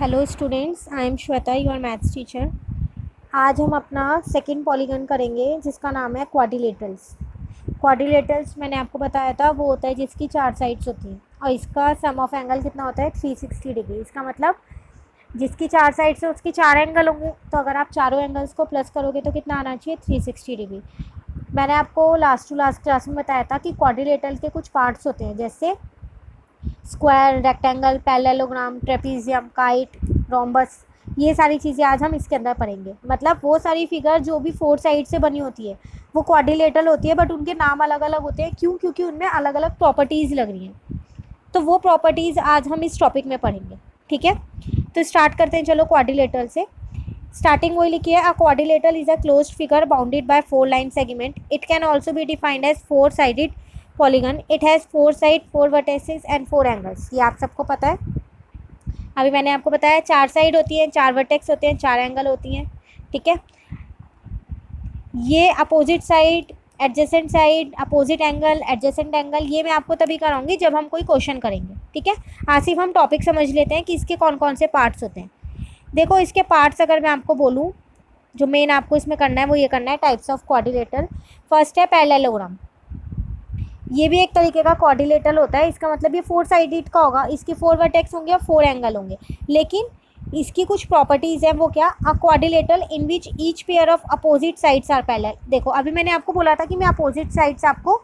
Hello students, I am Shweta, your maths teacher. आज हम अपना सेकंड पॉलीगन करेंगे जिसका नाम है क्वाड्रिलेटरल्स। क्वाड्रिलेटरल्स मैंने आपको बताया था, वो होता है जिसकी 4 साइड्स होती हैं और इसका सम ऑफ एंगल कितना होता है 360 डिग्री। इसका मतलब जिसकी 4 साइड्स है उसके 4 एंगल होंगे, तो अगर आप चारों एंगल्स को प्लस करोगे तो कितना आना चाहिए 360 डिग्री। मैंने आपको लास्ट टू लास्ट क्लास में बताया था कि क्वाड्रिलेटरल के कुछ पार्ट्स होते हैं, जैसे square, rectangle, parallelogram, trapezium, kite, rhombus. ये सारी चीज़ें आज हम इसके अंदर पढ़ेंगे। मतलब वो सारी फिगर जो भी 4 साइड से बनी होती है वो क्वाड्रिलेटरल होती है, बट उनके नाम अलग अलग होते हैं। क्यों? क्योंकि उनमें अलग अलग प्रॉपर्टीज़ लग रही हैं। तो वो प्रॉपर्टीज़ आज हम इस टॉपिक में पढ़ेंगे। ठीक है, तो स्टार्ट करते हैं। चलो क्वाड्रिलेटरल से स्टार्टिंग वही लिखी है, a quadrilateral is a closed figure bounded by 4 line segment. It can also be defined as 4 sided polygon. It has 4 side, 4 vertices and 4 angles. ये आप सबको पता है। अभी मैंने आपको बताया 4 साइड होती हैं, 4 वर्टेक्स होते हैं, 4 एंगल होती हैं। ठीक है, ये opposite side, adjacent side, opposite angle, adjacent angle, ये मैं आपको तभी कराऊंगी जब हम कोई क्वेश्चन करेंगे। ठीक है, आसिफ हम टॉपिक समझ लेते हैं कि इसके कौन कौन से पार्ट्स होते हैं। देखो, इसके पार्ट्स अगर मैं आपको बोलूँ, जो मेन आपको इसमें करना है वो ये करना है, टाइप्स ऑफ क्वाड्रिलेटरल। फर्स्ट है पैरेललोग्राम। ये भी एक तरीके का क्वाड्रिलेटरल होता है। इसका मतलब ये 4 साइडेड का होगा, इसके 4 वर्टेक्स होंगे और 4 एंगल होंगे। लेकिन इसकी कुछ प्रॉपर्टीज़ हैं, वो क्या? A quadrilateral in which each pair of opposite sides are parallel. देखो, अभी मैंने आपको बोला था कि मैं अपोजिट साइड्स आपको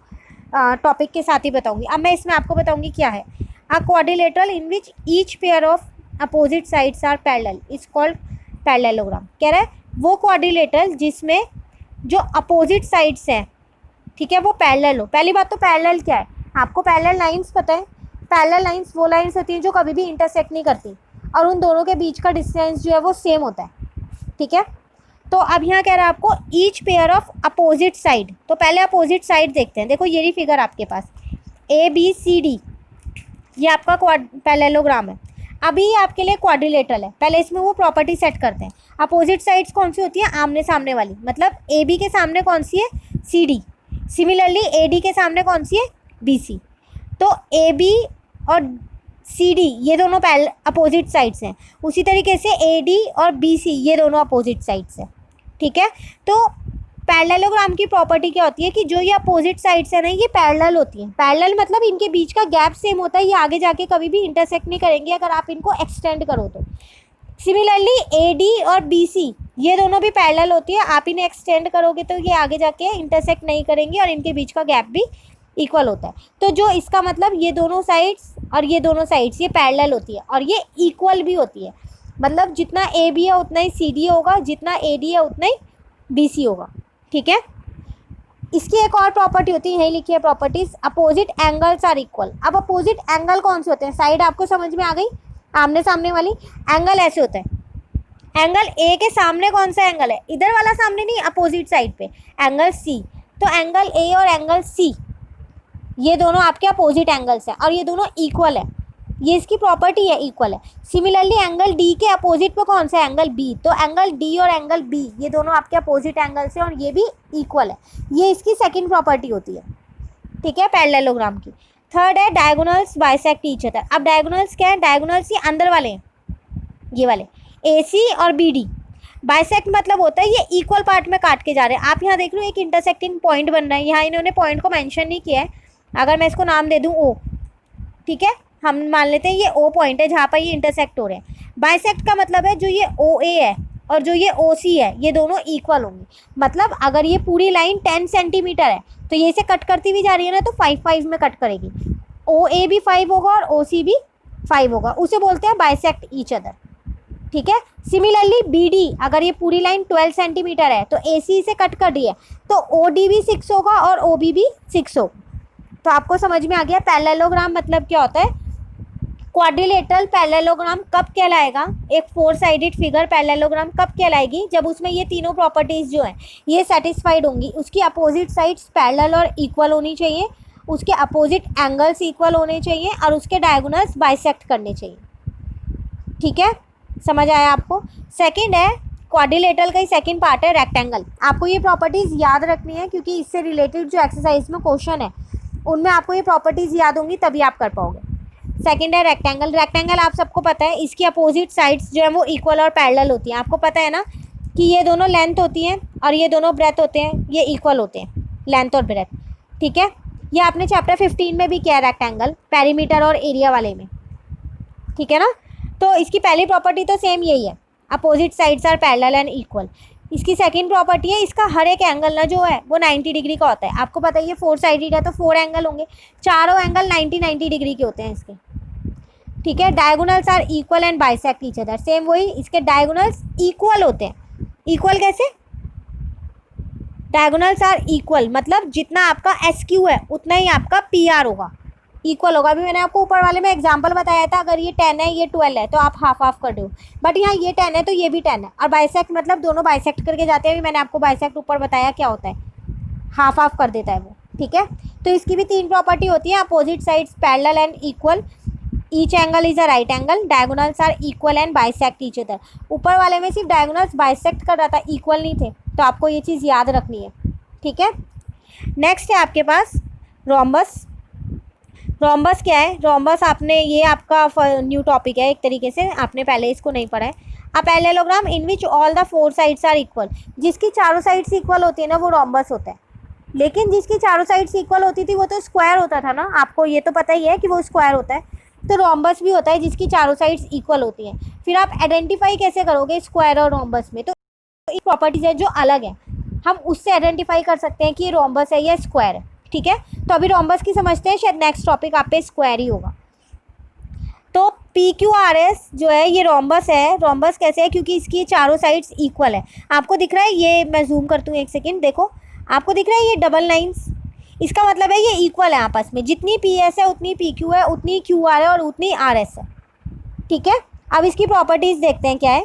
टॉपिक के साथ ही बताऊंगी। अब मैं इसमें आपको बताऊंगी क्या है। A quadrilateral in which each pair of opposite sides are parallel is called parallelogram. कह रहा है वो क्वाड्रिलेटरल जिसमें जो अपोजिट साइड्स हैं, ठीक है, वो पैरेलल हो। पहली बात तो पैरेलल क्या है, आपको पैरेलल लाइंस पता है। पैरेलल लाइंस वो लाइंस होती हैं जो कभी भी इंटरसेक्ट नहीं करती और उन दोनों के बीच का डिस्टेंस जो है वो सेम होता है। ठीक है, तो अब यहाँ कह रहा है आपको each pair of opposite side. तो पहले अपोजिट साइड देखते हैं। देखो, ये रही फिगर आपके पास, ABCD, ये आपका पैरेललोग्राम है। अभी ये आपके लिए क्वाड्रिलेटरल है। पहले इसमें वो प्रॉपर्टी सेट करते हैं। अपोजिट साइड्स कौन सी होती है? आमने सामने वाली। मतलब AB के सामने कौन सी है? CD। सिमिलरली AD के सामने कौन सी है? BC। तो AB और CD ये दोनों अपोजिट साइड्स हैं। उसी तरीके से AD और BC ये दोनों अपोजिट साइड्स हैं। ठीक है, तो पैरेललोग्राम की प्रॉपर्टी क्या होती है कि जो ये अपोजिट साइड्स है ना, ये पैरेलल होती हैं। पैरेलल मतलब इनके बीच का गैप सेम होता है, ये आगे जाके कभी भी इंटरसेक्ट नहीं करेंगे अगर आप इनको एक्सटेंड करो तो। सिमिलरली AD और BC ये दोनों भी पैरेलल होती है, आप इन्हें एक्सटेंड करोगे तो ये आगे जाके इंटरसेक्ट नहीं करेंगे और इनके बीच का गैप भी इक्वल होता है। तो जो इसका मतलब ये दोनों साइड्स और ये दोनों साइड्स ये पैरेलल होती है और ये इक्वल भी होती है। मतलब जितना AB है उतना ही CD होगा, जितना AD है उतना ही BC होगा। ठीक है, इसकी एक और प्रॉपर्टी होती है, यही लिखी है properties, opposite angles are equal. अब अपोजिट एंगल कौन से होते हैं? साइड आपको समझ में आ गई, आमने सामने वाली। एंगल ऐसे होता है, एंगल A के सामने कौन सा एंगल है? इधर वाला सामने नहीं, अपोजिट साइड पे एंगल C। तो एंगल A और एंगल C ये दोनों आपके अपोजिट एंगल्स हैं और ये दोनों इक्वल है। ये इसकी प्रॉपर्टी है, इक्वल है। सिमिलरली एंगल D के अपोजिट पे कौन सा? Angle B। तो एंगल D और एंगल B ये दोनों आपके अपोजिट एंगल्स हैं और ये भी इक्वल है। ये इसकी सेकंड प्रॉपर्टी होती है। ठीक है, पैरेललोग्राम की। थर्ड है डायगोनल्स बाइसेक्ट ईच अदर। अब डायगोनल्स क्या है? डायगोनल्स ये अंदर वाले हैं, ये वाले AC और BD। बाइसेक्ट मतलब होता है ये इक्वल पार्ट में काट के जा रहे हैं। आप यहाँ देख लो, एक इंटरसेक्टिंग पॉइंट बन रहा है। यहाँ इन्होंने पॉइंट को मेंशन नहीं किया है। अगर मैं इसको नाम दे दूँ O, ठीक है, हम मान लेते हैं ये O पॉइंट है जहाँ पर ये इंटरसेक्ट हो रहे हैं। बाइसेक्ट का मतलब है जो ये OA है और जो ये OC है ये दोनों इक्वल होंगे। मतलब अगर ये पूरी लाइन 10 सेंटीमीटर है तो ये इसे कट करती हुई जा रही है ना, तो 5-5 में कट करेगी। OA भी 5 होगा और OC भी 5 होगा, उसे बोलते हैं बाइसेक्ट ईच अदर। ठीक है, सिमिलरली BD, अगर ये पूरी लाइन 12 सेंटीमीटर है तो AC से कट कर रही है, तो OD भी 6 होगा और OB भी 6 होगा। तो आपको समझ में आ गया पैरेललोग्राम मतलब क्या होता है। क्वाड्रिलेटरल पैरेललोग्राम कब कहलाएगा? एक 4 साइडेड फिगर पैरेललोग्राम कब कहलाएगी? जब उसमें ये तीनों प्रॉपर्टीज जो हैं ये सेटिस्फाइड होंगी। उसकी अपोजिट साइड्स पैरेलल और इक्वल होनी चाहिए, उसके अपोजिट एंगल्स इक्वल होने चाहिए और उसके डायगोनल्स बाइसेक्ट करने चाहिए। ठीक है, समझ आया आपको? सेकंड है क्वाड्रिलेटरल का ही सेकंड पार्ट है रेक्टेंगल। आपको ये प्रॉपर्टीज़ याद रखनी है क्योंकि इससे रिलेटेड जो एक्सरसाइज में क्वेश्चन है उनमें आपको ये प्रॉपर्टीज़ याद होंगी, तभी आप कर पाओगे। सेकंड है रेक्टेंगल। रेक्टेंगल आप सबको पता है इसकी अपोजिट साइड्स जो है वो इक्वल और पैरेलल होती हैं। आपको पता है ना कि ये दोनों लेंथ होती हैं और ये दोनों ब्रेथ होते हैं, ये इक्वल होते हैं लेंथ और ब्रेथ। ठीक है, ये आपने चैप्टर 15 में भी किया रेक्टेंगल, पेरीमीटर और एरिया वाले में। ठीक है ना, तो इसकी पहली प्रॉपर्टी तो सेम यही है, opposite sides are parallel and equal. इसकी सेकंड प्रॉपर्टी है इसका हर एक एंगल ना जो है वो 90 डिग्री का होता है। आपको पता है ये 4 साइडेड है तो 4 एंगल होंगे, चारों एंगल 90 डिग्री के होते हैं इसके। ठीक है, diagonals are equal and bisect each other. Same वही, इसके डायगोनल्स इक्वल होते हैं। इक्वल कैसे? डायगोनल्स आर इक्वल मतलब जितना आपका एस क्यू है उतना ही आपका पी आर होगा, इक्वल होगा। अभी मैंने आपको ऊपर वाले में एग्जांपल बताया था, अगर ये 10 है ये 12 है तो आप हाफ हाफ कर दो, बट यहाँ ये 10 है तो ये भी 10 है। और बाइसेक्ट मतलब दोनों बाइसेक्ट करके जाते हैं। अभी मैंने आपको बाइसेक्ट ऊपर बताया क्या होता है, हाफ हाफ कर देता है वो। ठीक है, तो इसकी भी 3 प्रॉपर्टी होती है, opposite sides parallel and equal, each angle is a right angle, diagonals are equal and bisect each other. ऊपर वाले में सिर्फ डायगोनल्स बाइसेक्ट कर रहा था, इक्वल नहीं थे, तो आपको ये चीज़ याद रखनी है। ठीक है, नेक्स्ट है आपके पास रोम्बस। रोम्बस क्या है? रोम्बस आपने, ये आपका न्यू टॉपिक है एक तरीके से, आपने पहले इसको नहीं पढ़ा है। A parallelogram in which all the 4 sides are equal, जिसकी चारों साइड्स इक्वल होती है ना वो रोम्बस होता है। लेकिन जिसकी चारों साइड्स इक्वल होती थी वो तो स्क्वायर होता था ना, आपको ये तो पता ही है कि वो स्क्वायर होता है। तो रोम्बस भी होता है जिसकी चारों साइड्स इक्वल होती हैं। फिर आप आइडेंटिफाई कैसे करोगे स्क्वायर और रोम्बस में? तो एक प्रॉपर्टीज है जो अलग है, हम उससे आइडेंटिफाई कर सकते हैं कि ये रोम्बस है या स्क्वायर है। ठीक है, तो अभी रोम्बस की समझते हैं, शायद नेक्स्ट टॉपिक आप पे स्क्वायर ही होगा। तो पी क्यू आर एस जो है ये रोम्बस है। रोम्बस कैसे है? क्योंकि इसकी चारों साइड्स इक्वल है। आपको दिख रहा है, ये मैं जूम करती हूँ एक सेकेंड, देखो आपको दिख रहा है ये डबल लाइन्स, इसका मतलब है ये इक्वल है आपस में, जितनी पी एस है उतनी पी क्यू है, उतनी क्यू आर है और उतनी आर एस है। ठीक है, अब इसकी प्रॉपर्टीज देखते हैं क्या है।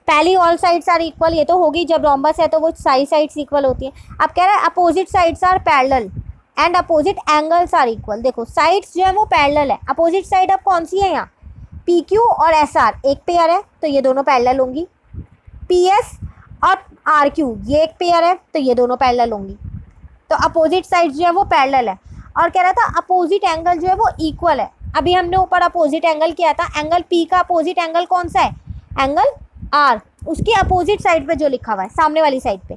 पहली ऑल साइड्स आर इक्वल, ये तो होगी, जब रोम्बस है तो वो सारी साइड्स इक्वल होती हैं। अब कह रहा है opposite sides are parallel and opposite angles are equal. देखो साइड्स जो है वो पैरेलल है, अपोजिट साइड अब कौन सी है यहाँ? पी क्यू और एस आर एक पेयर है तो ये दोनों पैरेलल होंगी। पी एस और आर क्यू ये एक पेयर है तो ये दोनों पैरेलल होंगी। तो अपोजिट साइड्स जो है वो पैरेलल है। और कह रहा था अपोजिट एंगल जो है वो इक्वल है। अभी हमने ऊपर अपोजिट एंगल किया था, एंगल पी का अपोजिट एंगल कौन सा है? एंगल आर, उसकी अपोजिट साइड पे जो लिखा हुआ है सामने वाली साइड पे।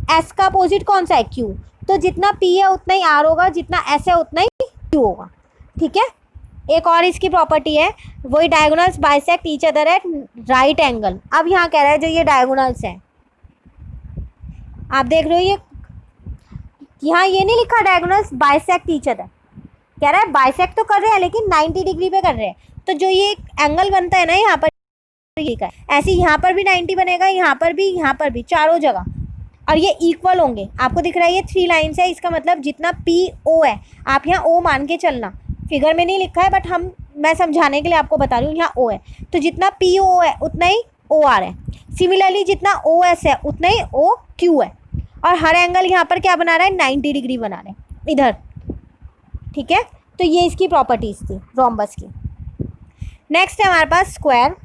एस का अपोजिट कौन सा है? क्यू। तो जितना पी है उतना ही आर होगा, जितना एस है उतना ही क्यू होगा। ठीक है, एक और इसकी प्रॉपर्टी है, वही diagonals bisect each other at right angle. अब यहाँ कह रहा है जो ये डायगोनल्स हैं, आप देख रहे हो ये यहाँ ये नहीं लिखा डायगोनल्स बाइसेक्ट ईच अदर, कह रहा है बाइसेक्ट तो कर रहे हैं लेकिन 90 डिग्री पे कर रहे हैं। तो जो ये एंगल बनता है ना यहाँ पर, ऐसे यहाँ पर भी 90 बनेगा, यहाँ पर भी, चारों जगह, और ये इक्वल होंगे। आपको दिख रहा है ये 3 लाइन्स है, इसका मतलब जितना पी ओ है, आप यहाँ ओ मान के चलना, फिगर में नहीं लिखा है बट मैं समझाने के लिए आपको बता रही हूँ, यहाँ ओ है तो जितना पी ओ है उतना ही ओ आर है। सिमिलरली जितना ओ एस है उतना ही ओ क्यू है। और हर एंगल यहाँ पर क्या बना रहा है? 90 डिग्री बना रहे हैं इधर। ठीक है, तो ये इसकी प्रॉपर्टीज थी रोम्बस की। नेक्स्ट है हमारे पास स्क्वायर।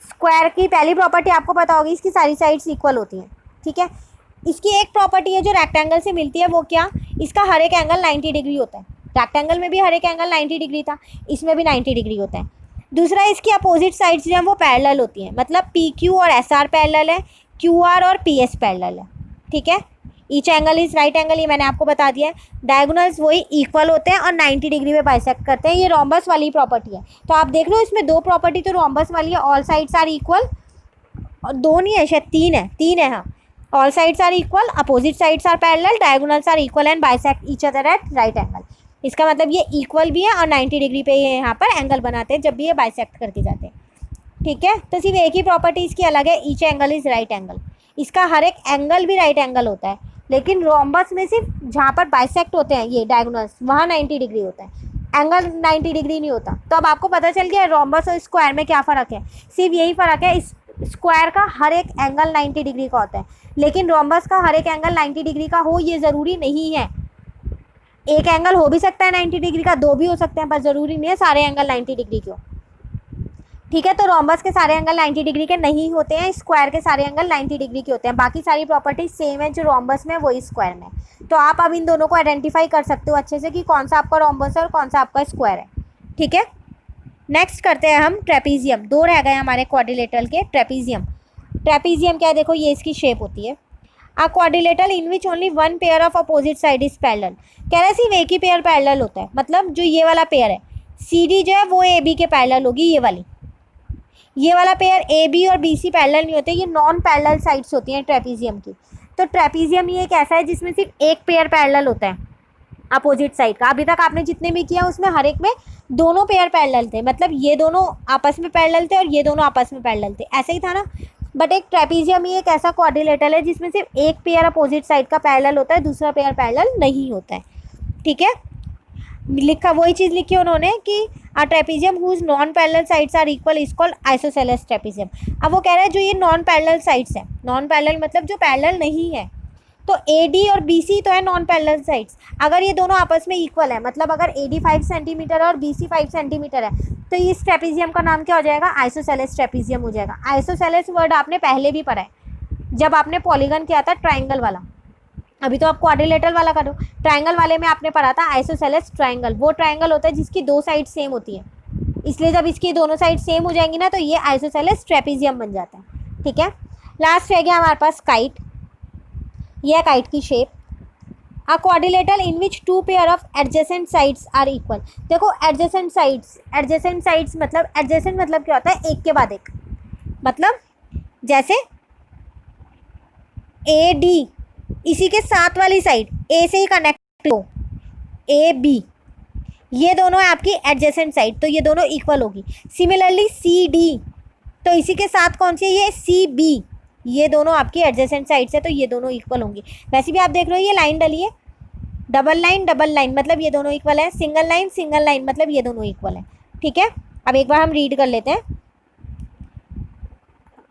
स्क्वायर की पहली प्रॉपर्टी आपको पता होगी, इसकी सारी साइड्स इक्वल होती हैं। ठीक है, इसकी एक प्रॉपर्टी है जो रेक्टेंगल से मिलती है, वो क्या? इसका हर एक एंगल 90 डिग्री होता है। रेक्टेंगल में भी हर एक एंगल 90 डिग्री था, इसमें भी 90 डिग्री होता है। दूसरा, इसकी अपोजिट साइड्स जो हैं वो पैरेलल होती हैं, मतलब पी क्यू और एस आर पैरेलल है, क्यू आर और पी एस पैरेलल है। ठीक है, each angle is right angle, ये मैंने आपको बता दिया है। डायगोनल्स वही इक्वल होते हैं और 90 डिग्री में बाइसेक्ट करते हैं, ये रोम्बस वाली प्रॉपर्टी है। तो आप देख लो इसमें 2 प्रॉपर्टी तो रोम्बस वाली है, ऑल साइड्स आर इक्वल, और 2 नहीं है शायद 3 है, हाँ। All sides are equal, opposite sides are parallel, diagonals are equal and bisect each other at right angle. इसका मतलब ये इक्वल भी है और 90 डिग्री पे ये यहाँ पर एंगल बनाते हैं जब भी ये बाइसेक्ट करके जाते हैं। ठीक है, तो सिर्फ एक ही प्रॉपर्टी इसकी अलग है, each angle is right angle. इसका हर एक एंगल भी राइट एंगल होता है, लेकिन रोम्बस में सिर्फ जहाँ पर बाइसेक्ट होते हैं ये डायगोनल्स, वहाँ 90 डिग्री होता है, एंगल 90 डिग्री नहीं होता। तो अब आपको पता चल गया रोम्बस और स्क्वायर में क्या फ़र्क है। सिर्फ यही फ़र्क है, इस स्क्वायर का हर एक एंगल 90 डिग्री का होता है, लेकिन रोम्बस का हर एक एंगल 90 डिग्री का हो ये ज़रूरी नहीं है। एक एंगल हो भी सकता है 90 डिग्री का, 2 भी हो सकते हैं, पर ज़रूरी नहीं है सारे एंगल 90 डिग्री के हो। ठीक है, तो रोम्बस के सारे एंगल 90 डिग्री के नहीं होते हैं, स्क्वायर के सारे एंगल 90 डिग्री के होते हैं। बाकी सारी प्रॉपर्टीज सेम है, जो रोम्बस में वही स्क्वायर में। तो आप अब इन दोनों को आइडेंटिफाई कर सकते हो अच्छे से कि कौन सा आपका रोम्बस है और कौन सा आपका स्क्वायर है। ठीक है, नेक्स्ट करते हैं हम ट्रेपीजियम। दो रह गए हमारे क्वाड्रिलेटरल के। ट्रेपीजियम, ट्रेपीजियम क्या है, देखो ये इसकी शेप होती है। A quadrilateral in which only one pair of opposite side is parallel. कह रहे सिर्फ एक ही पेयर पैरेलल होता है, मतलब जो ये वाला पेयर है सी डी जो है वो ए बी के पैरेलल होगी, ये वाली। ये वाला पेयर ए बी और बी सी पैरेलल नहीं होते, ये नॉन पैरेलल साइड्स होती हैं ट्रेपीजियम की। तो ट्रेपीजियम ये एक ऐसा है जिसमें सिर्फ एक पेयर पैरेलल होता है अपोजिट साइड का। अभी तक आपने जितने भी किया उसमें हर एक में दोनों पेयर पैरेलल थे, मतलब ये दोनों आपस में पैरेलल थे और ये दोनों आपस में पैरेलल थे, ऐसे ही था ना। बट एक ट्रेपीजियम ही एक ऐसा क्वाड्रिलेटरल है जिसमें सिर्फ एक पेयर अपोजिट साइड का पैरेलल होता है, दूसरा पेयर पैरेलल नहीं होता है। ठीक है, लिखा वही चीज़ लिखी उन्होंने कि a trapezium whose non parallel sides are equal is called isosceles trapezium. अब वो कह रहा है जो ये नॉन पैरेलल साइड्स है, नॉन पैरेलल मतलब जो पैरेलल नहीं है, तो ए डी और बी सी तो है नॉन पैरेलल साइड्स। अगर ये दोनों आपस में इक्वल है, मतलब अगर ए डी 5 सेंटीमीटर है और बी सी 5 सेंटीमीटर है, तो इस ट्रेपीजियम का नाम क्या हो जाएगा, आइसोसेलेस ट्रेपीजियम हो जाएगा। आइसोसेलेस वर्ड आपने पहले भी पढ़ा है जब आपने पॉलीगन किया था ट्राइंगल वाला। अभी तो आप क्वाड्रिलेटरल वाला करो। ट्राइंगल वाले में आपने पढ़ा था आइसोसेलेस ट्राइंगल। वो ट्राइंगल होता है जिसकी दो साइड सेम होती है, इसलिए जब इसकी दोनों साइड सेम हो जाएंगी ना तो ये आइसोसेलेस ट्रेपीजियम बन जाता है। ठीक है, लास्ट रह गया हमारे पास काइट। यह काइट की shape. A quadrilateral in which two pair of adjacent sides are equal. देखो एडजेसेंट साइड्स, एडजेसेंट साइड्स मतलब एडजेसेंट मतलब क्या होता है, एक के बाद एक। मतलब जैसे ए डी इसी के साथ वाली साइड ए से ही कनेक्ट हो, ए बी, ये दोनों है आपकी एडजेसेंट साइड, तो ये दोनों इक्वल होगी। सिमिलरली सी डी, तो इसी के साथ कौन सी है, ये सी बी, ये दोनों आपकी एडजेसेंट साइड से, तो ये दोनों इक्वल होंगी। वैसे भी आप देख रहे हो ये लाइन डली है, डबल लाइन मतलब ये दोनों इक्वल है, सिंगल लाइन मतलब ये दोनों इक्वल है। ठीक है, अब एक बार हम रीड कर लेते हैं।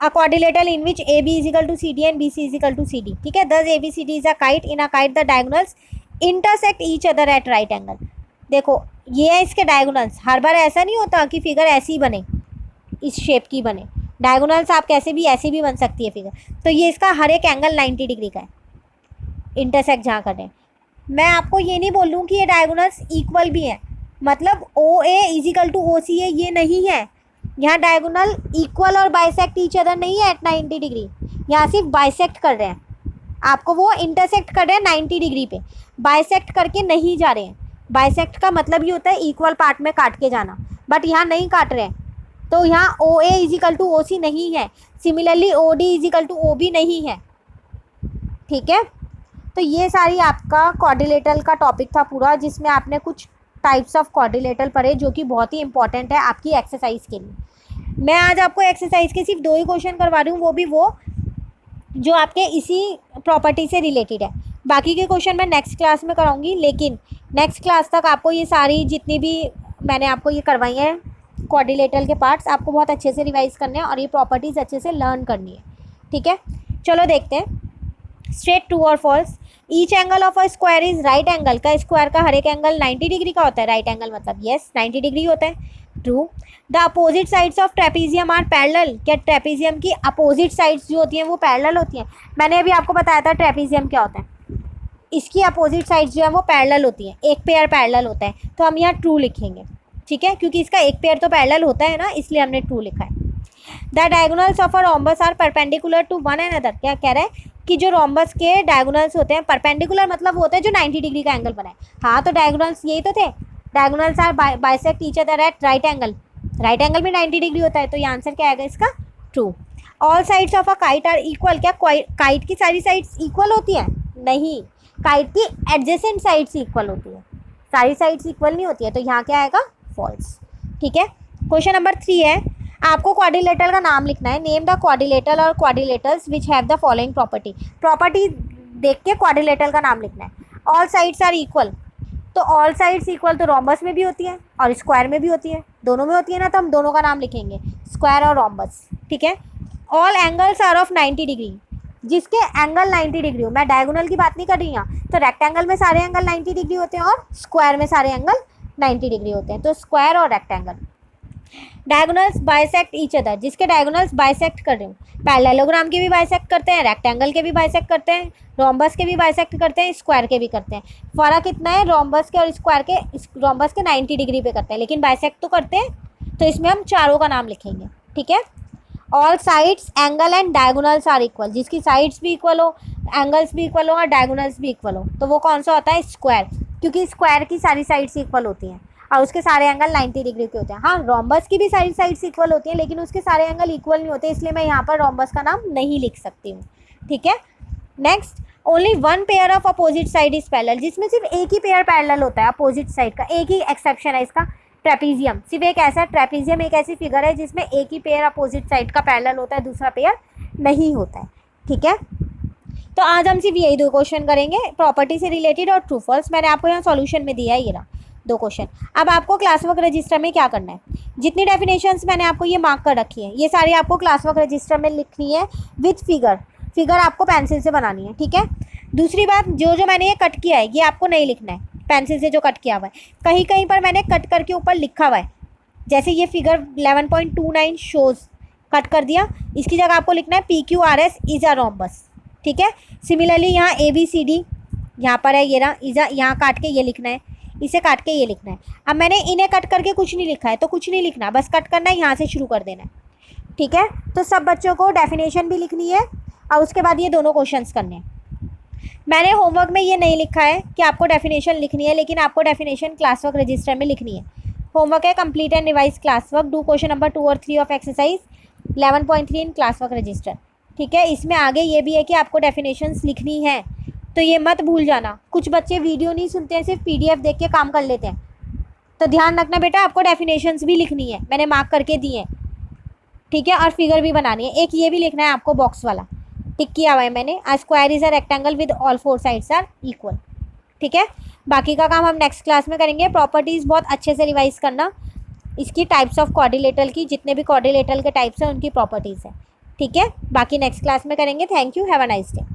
A quadrilateral in which AB is equal to CD and BC is equal to CD. ठीक है, thus ABCD is a kite. In a kite the diagonals intersect each other at right angle. देखो ये है इसके diagonals. हर बार ऐसा नहीं होता कि फिगर ऐसी बने, इस शेप की बने। डायगोनल्स आप कैसे भी ऐसी भी बन सकती है फिगर। तो ये इसका हर एक एंगल 90 डिग्री का है, इंटरसेक्ट जहाँ कर रहे हैं। मैं आपको ये नहीं बोल लूँ कि ये डायगोनल्स इक्वल भी हैं, मतलब OA is equal to OCA ये नहीं है। यहाँ डायगोनल इक्वल और बाइसेक्ट ईच अदर नहीं है एट 90 डिग्री, यहाँ सिर्फ बाइसेक्ट कर रहे हैं। आपको वो इंटरसेक्ट कर रहे हैं 90 डिग्री पे, बाइसेक्ट करके नहीं जा रहे हैं। बाइसेक्ट का मतलब ये होता है इक्वल पार्ट में काट के जाना, बट यहाँ नहीं काट रहे हैं। तो यहाँ OA is equal to OC नहीं है, similarly OD is equal to OB नहीं है। ठीक है, तो ये सारी आपका क्वाड्रिलेटरल का टॉपिक था पूरा, जिसमें आपने कुछ टाइप्स ऑफ क्वाड्रिलेटरल पढ़े जो कि बहुत ही इंपॉर्टेंट है आपकी एक्सरसाइज के लिए। मैं आज आपको एक्सरसाइज के सिर्फ 2 ही क्वेश्चन करवा रही हूँ, वो भी वो जो आपके इसी प्रॉपर्टी से रिलेटेड है। बाकी के क्वेश्चन मैं नेक्स्ट क्लास में कराऊंगी, लेकिन नेक्स्ट क्लास तक आपको ये सारी जितनी भी मैंने आपको ये करवाई हैं क्वाड्रिलेटरल के पार्ट्स आपको बहुत अच्छे से रिवाइज करने हैं और ये प्रॉपर्टीज़ अच्छे से लर्न करनी है। ठीक है, चलो देखते हैं। स्ट्रेट, ट्रू और false. Each angle of a square is right angle का स्क्वायर का हर एक एंगल 90 डिग्री का होता है। राइट एंगल मतलब यस 90 डिग्री होता है। True. The opposite sides of trapezium are parallel. क्या ट्रेपीजियम की अपोजिट साइड्स जो होती हैं वो पैरेलल होती हैं। मैंने अभी आपको बताया था ट्रेपीजियम क्या होता है, इसकी अपोजिट साइड्स जो है वो पैरेलल होती हैं, एक पेयर पैरेलल होता है, तो हम यहाँ ट्रू लिखेंगे। ठीक है, क्योंकि इसका एक पेयर तो पैरेलल होता है ना, इसलिए हमने ट्रू लिखा है। The diagonals of a rhombus are perpendicular to one another. क्या कह रहा है कि जो रोम्बस के डायगोनल्स होते हैं, परपेंडिकुलर मतलब होता है जो 90 डिग्री का एंगल बनाए। हाँ, तो डायगोनल्स यही तो थे, diagonals are bisect each other at right angle. Right angle में 90 डिग्री होता है, तो ये आंसर क्या आएगा इसका, true. All sides of a kite are equal. क्या काइट की सारी साइड्स इक्वल होती हैं, नहीं, काइट की एडजेसेंट साइड्स इक्वल होती है, सारी साइड्स इक्वल नहीं होती है, तो यहाँ क्या आएगा, फॉल्स। ठीक है, क्वेश्चन नंबर 3 है, आपको क्वाड्रिलेटरल का नाम लिखना है। नेम द क्वाड्रिलेटरल और quadrilaterals which have the following property. Property देख के क्वाड्रिलेटरल का नाम लिखना है। ऑल साइड्स आर इक्वल, तो ऑल साइड्स इक्वल तो रोम्बस में भी होती है और स्क्वायर में भी होती है, दोनों में होती है ना, तो हम दोनों का नाम लिखेंगे, स्क्वायर और रोम्बस। ठीक है, all angles are of 90 degree, जिसके एंगल 90 डिग्री हो। मैं डायगोनल की बात नहीं कर रही यहाँ, तो रेक्टेंगल में सारे एंगल 90 डिग्री होते हैं और स्क्वायर में सारे एंगल 90 डिग्री होते हैं, तो स्क्वायर और rectangle. Diagonals bisect each other, जिसके डायगोनल्स बाइसेक्ट कर रहे हो। पैरेललोग्राम के भी बाइसेक्ट करते हैं, रेक्टेंगल के भी बाइसेक्ट करते हैं, रोम्बस के भी बाइसेक्ट करते हैं, स्क्वायर के भी करते हैं। फ़र्क कितना है रोम्बस के और स्क्वायर के, रोम्बस के 90 डिग्री पे करते हैं लेकिन बाइसेक्ट तो करते हैं। तो इसमें हम चारों का नाम लिखेंगे, ठीक है। All sides angle and diagonals are equal, जिसकी साइड्स भी इक्वल हो, एंगल्स भी इक्वल हो और डायगोनल्स भी इक्वल हो, तो वो कौन सा होता है, स्क्वायर, क्योंकि स्क्वायर की सारी साइड्स इक्वल होती हैं और उसके सारे एंगल 90 डिग्री के होते हैं। हाँ, रोम्बस की भी सारी साइड्स इक्वल होती हैं लेकिन उसके सारे एंगल इक्वल नहीं होते, इसलिए मैं यहाँ पर रोम्बस का नाम नहीं लिख सकती हूँ, ठीक है। Next, only one pair of opposite side is parallel, जिसमें सिर्फ एक ही पेयर पैरेलल होता है अपोजिट साइड का, एक ही एक्सेप्शन है इसका, ट्रेपीजियम। सिर्फ एक ऐसा ट्रेपीजियम एक ऐसी फिगर है जिसमें एक ही पेयर अपोजिट साइड का पैरेलल होता है, दूसरा पेयर नहीं होता है, ठीक है। तो आज हम सिर्फ यही दो क्वेश्चन करेंगे, प्रॉपर्टी से रिलेटेड और ट्रू फॉल्स। मैंने आपको यहाँ सॉल्यूशन में दिया है, ये रहा दो क्वेश्चन। अब आपको क्लास वर्क रजिस्टर में क्या करना है, जितनी डेफिनेशंस मैंने आपको ये मार्क कर रखी है ये सारी आपको क्लास वर्क रजिस्टर में लिखनी है विथ फिगर आपको पेंसिल से बनानी है, ठीक है। दूसरी बात, जो मैंने ये कट किया है ये आपको नहीं लिखना है पेंसिल से, जो कट किया हुआ है कहीं कहीं पर मैंने कट करके ऊपर लिखा हुआ है, जैसे ये फिगर 11.29 शोज, कट कर दिया, इसकी जगह आपको लिखना है PQRS इज अ रोम्बस, ठीक है। सिमिलरली यहाँ ABCD यहाँ पर है, ये रहा इज़ा, यहाँ काट के ये लिखना है, इसे काट के ये लिखना है। अब मैंने इन्हें कट करके कुछ नहीं लिखा है तो कुछ नहीं लिखना, बस कट करना है, यहाँ से शुरू कर देना है, ठीक है। तो सब बच्चों को डेफिनेशन भी लिखनी है और उसके बाद ये दोनों क्वेश्चंस करने हैं। मैंने होमवर्क में ये नहीं लिखा है कि आपको डेफिनेशन लिखनी है, लेकिन आपको डेफिनेशन क्लास वर्क रजिस्टर में लिखनी है। होमवर्क है complete and revise class work, do question number 2 और 3 of exercise 11.3 in class work register, ठीक है। इसमें आगे ये भी है कि आपको डेफिनेशंस लिखनी है, तो ये मत भूल जाना। कुछ बच्चे वीडियो नहीं सुनते हैं, सिर्फ PDF देख के काम कर लेते हैं, तो ध्यान रखना बेटा, आपको डेफिनेशंस भी लिखनी है, मैंने मार्क करके दिए हैं, ठीक है। और फिगर भी बनानी है, एक ये भी लिखना है आपको बॉक्स वाला, टिक किया हुआ है मैंने, a square is a rectangle with all 4 sides are equal, ठीक है। बाकी का काम हम नेक्स्ट क्लास में करेंगे। प्रॉपर्टीज़ बहुत अच्छे से रिवाइज करना, इसकी टाइप्स ऑफ क्वाड्रिलेटरल की, जितने भी क्वाड्रिलेटरल के टाइप्स हैं उनकी प्रॉपर्टीज़ है, ठीक है। बाकी नेक्स्ट क्लास में करेंगे। Thank you, have a nice day.